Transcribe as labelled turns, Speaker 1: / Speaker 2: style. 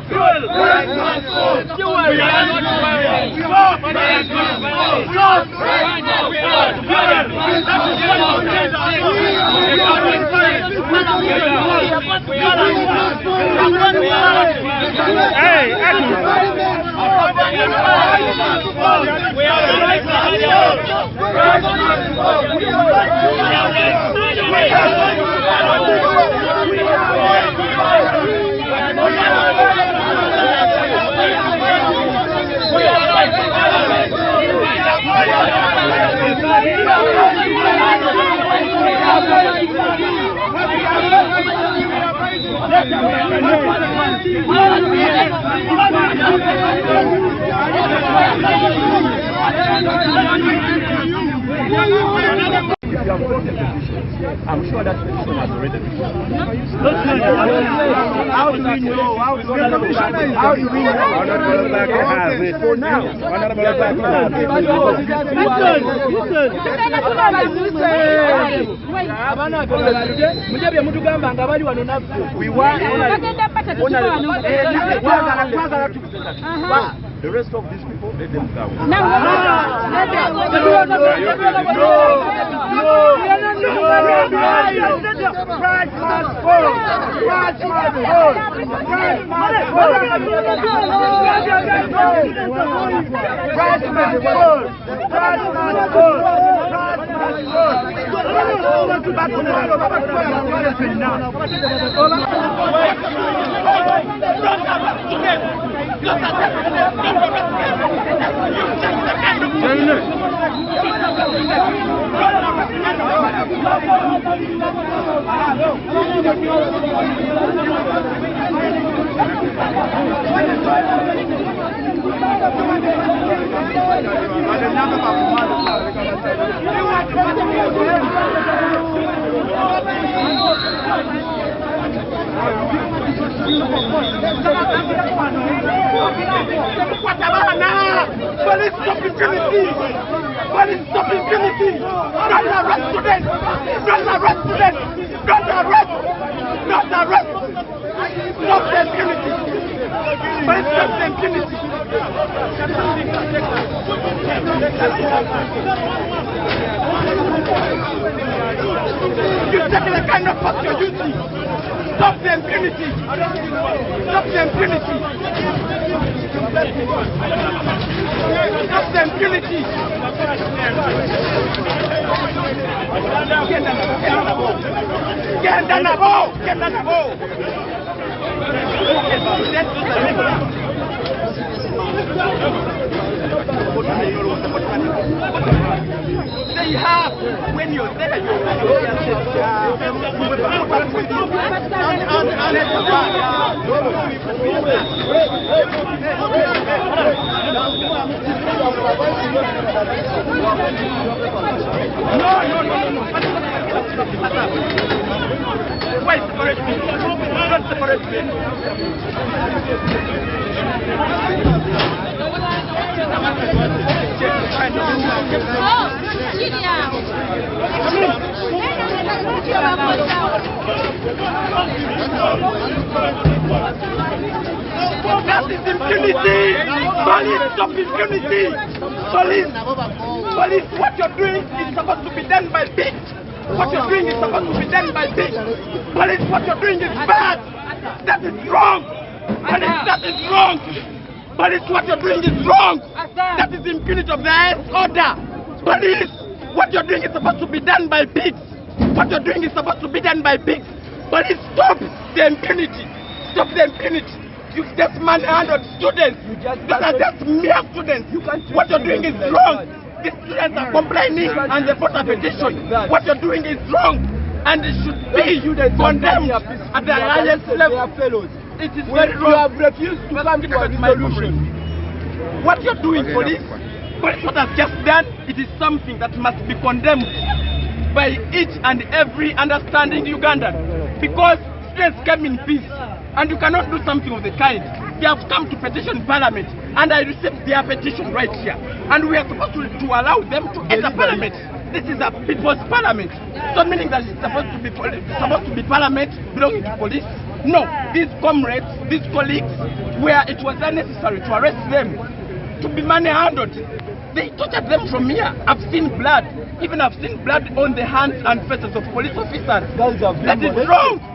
Speaker 1: fuel. We are not violent. I'm sure that petition has already been done. How do we know? How do we know? For now. We want the rest of these people, let them down. No. Police stop impunity! Police stop impunity! Don't arrest students! Don't arrest students! Don't arrest! Don't arrest! Stop the impunity! Police stop the impunity! You've taken a kind of past your duty! Stop the impunity! Stop the impunity! Stop the impunity! Get down the ball! Get down the ball! They have, when you're there, No. Why separate me? Don't separate me. That is impunity! Police, stop impunity! Police, what you're doing is supposed to be done by pigs. What you're doing is supposed to be done by pigs. Police, what you're doing is bad. That is wrong. Police, that is wrong. Police, what you're doing is wrong. That is impunity of the highest order. Police, what you're doing is supposed to be done by pigs. What you're doing is supposed to be done by pigs. Police, stop the impunity. Stop the impunity. You've just manhandled students. Those are just mere students. What you're doing is wrong. The students are complaining and they brought a petition. What you're doing is wrong and it should be condemned at the highest level. It is very wrong. You have refused to come to a resolution. What you're doing, police, what has just done, it is something that must be condemned by each and every understanding Ugandan. Because students came in peace. And you cannot do something of the kind. They have come to petition Parliament, and I received their petition right here. And we are supposed to allow them to enter Parliament. This is a people's Parliament. So meaning that it's supposed to be Parliament belonging to police. No, these comrades, these colleagues, where it was unnecessary to arrest them, to be manhandled, they tortured them from here. I've seen blood. Even I've seen blood on the hands and faces of police officers. That is wrong.